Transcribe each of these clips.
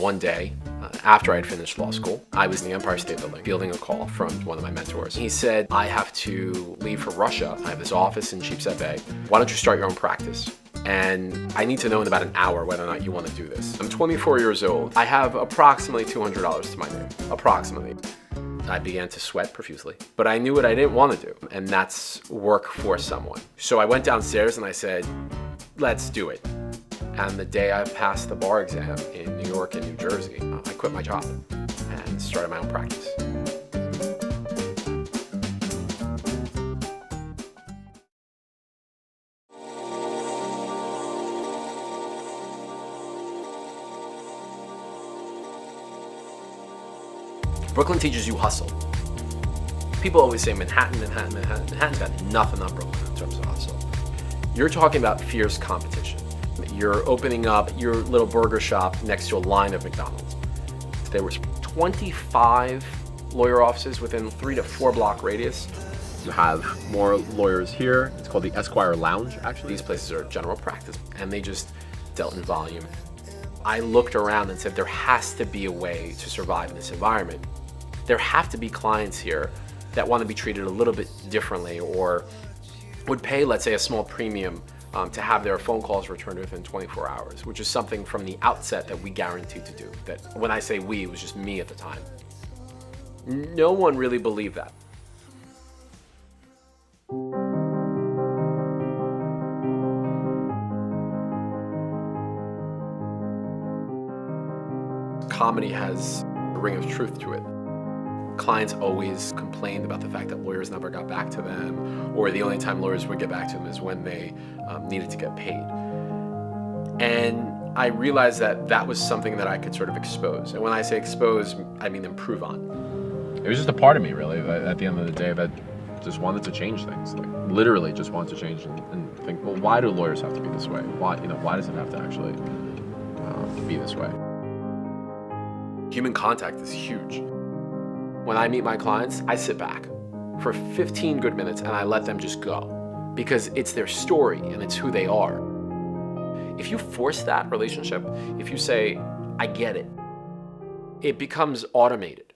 One day, after I'd finished law school, I was in the Empire State Building fielding a call from one of my mentors. He said, I have to leave for Russia. I have this office in Sheepshead Bay. Why don't you start your own practice? And I need to know in about an hour whether or not you want to do this. I'm 24 years old. I have approximately $200 to my name, approximately. I began to sweat profusely, but I knew what I didn't want to do, and that's work for someone. So I went downstairs and I said, let's do it. And the day I passed the bar exam in New York and New Jersey, I quit my job and started my own practice. Brooklyn teaches you hustle. People always say Manhattan, Manhattan, Manhattan. Manhattan's got nothing on Brooklyn in terms of hustle. You're talking about fierce competition. You're opening up your little burger shop next to a line of McDonald's. There was 25 lawyer offices within 3 to 4 block radius. You have more lawyers here. It's called the Esquire Lounge, actually. These places are general practice, and they just dealt in volume. I looked around and said, there has to be a way to survive in this environment. There have to be clients here that want to be treated a little bit differently or would pay, let's say, a small premium to have their phone calls returned within 24 hours, which is something from the outset that we guaranteed to do. That when I say we, it was just me at the time. No one really believed that. Comedy has a ring of truth to it. Clients always complained about the fact that lawyers never got back to them, or the only time lawyers would get back to them is when they needed to get paid. And I realized that that was something that I could sort of expose. And when I say expose, I mean improve on. It was just a part of me, really, at the end of the day, that just wanted to change things. Like, literally just wanted to change and think, well, why do lawyers have to be this way? Why does it have to actually be this way? Human contact is huge. When I meet my clients, I sit back for 15 good minutes and I let them just go because it's their story and it's who they are. If you force that relationship, if you say, I get it, it becomes automated.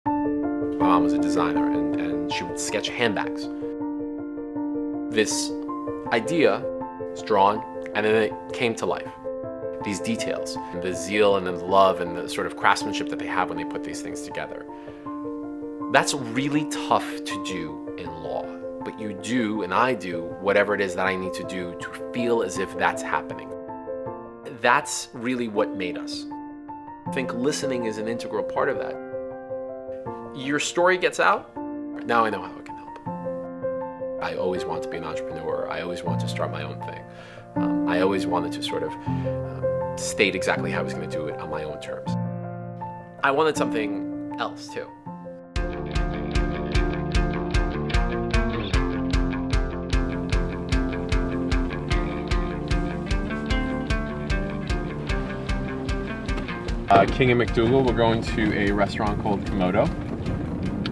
My mom was a designer and she would sketch handbags. This idea was drawn and then it came to life. These details, the zeal and the love and the sort of craftsmanship that they have when they put these things together. That's really tough to do in law, but you do, and I do, whatever it is that I need to do to feel as if that's happening. That's really what made us. I think listening is an integral part of that. Your story gets out, now I know how it can help. I always want to be an entrepreneur. I always want to start my own thing. I always wanted to sort of state exactly how I was going to do it on my own terms. I wanted something else too. King and McDougal, we're going to a restaurant called Komodo.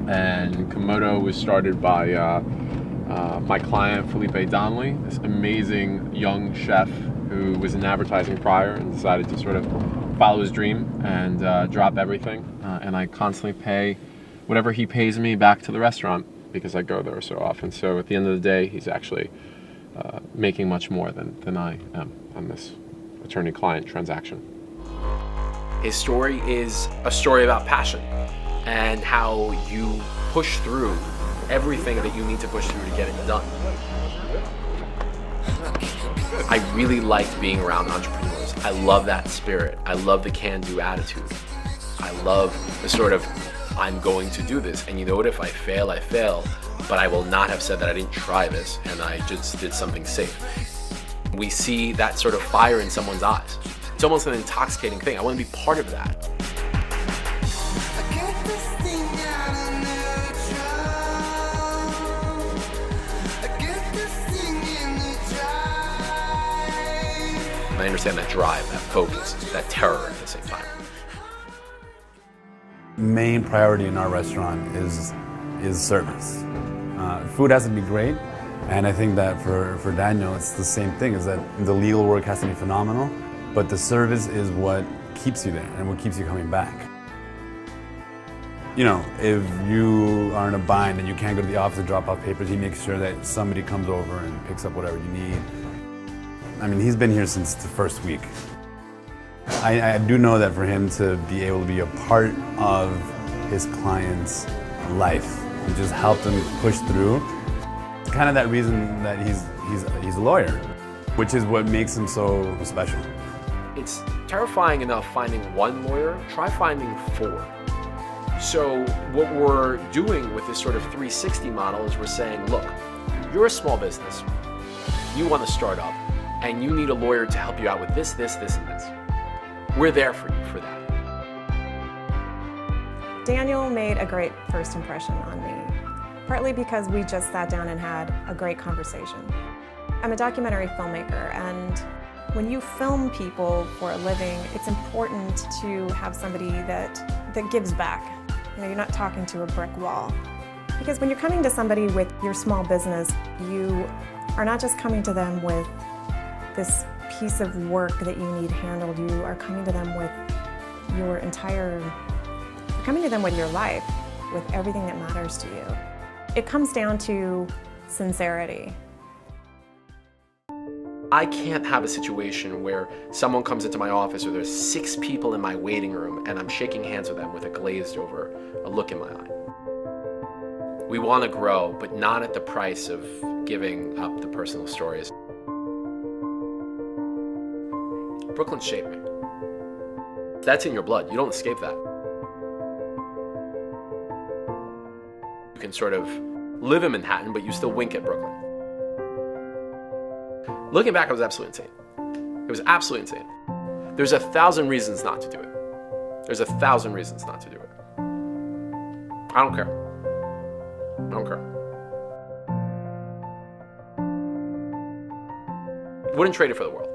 And Komodo was started by my client, Felipe Donnelly, this amazing young chef who was in advertising prior and decided to sort of follow his dream and drop everything. And I constantly pay whatever he pays me back to the restaurant because I go there so often. So at the end of the day, he's actually making much more than I am on this attorney-client transaction. His story is a story about passion and how you push through everything that you need to push through to get it done. I really liked being around entrepreneurs. I love that spirit. I love the can-do attitude. I love the sort of, I'm going to do this. And you know what, if I fail, I fail. But I will not have said that I didn't try this and I just did something safe. We see that sort of fire in someone's eyes. It's almost an intoxicating thing. I want to be part of that. I understand that drive, that focus, that terror at the same time. Main priority in our restaurant is service. Food has to be great, and I think that for Daniel, it's the same thing, is that the legal work has to be phenomenal, but the service is what keeps you there and what keeps you coming back. You know, if you are in a bind and you can't go to the office to drop off papers, he makes sure that somebody comes over and picks up whatever you need. I mean, he's been here since the first week. I do know that for him to be able to be a part of his client's life and just help them push through, it's kind of that reason that he's a lawyer, which is what makes him so special. It's terrifying enough finding one lawyer, try finding 4. So what we're doing with this sort of 360 model is we're saying, look, you're a small business, you want to start up, and you need a lawyer to help you out with this, this, this, and this. We're there for you for that. Daniel made a great first impression on me, partly because we just sat down and had a great conversation. I'm a documentary filmmaker, and when you film people for a living, it's important to have somebody that gives back. You know, you're not talking to a brick wall. Because when you're coming to somebody with your small business, you are not just coming to them with this piece of work that you need handled. You are coming to them with you're coming to them with your life, with everything that matters to you. It comes down to sincerity. I can't have a situation where someone comes into my office or there's 6 people in my waiting room and I'm shaking hands with them with a glazed over a look in my eye. We want to grow, but not at the price of giving up the personal stories. Brooklyn shaped me. That's in your blood. You don't escape that. You can sort of live in Manhattan, but you still wink at Brooklyn. Looking back, it was absolutely insane. It was absolutely insane. There's 1,000 reasons not to do it. There's 1,000 reasons not to do it. I don't care. I don't care. Wouldn't trade it for the world.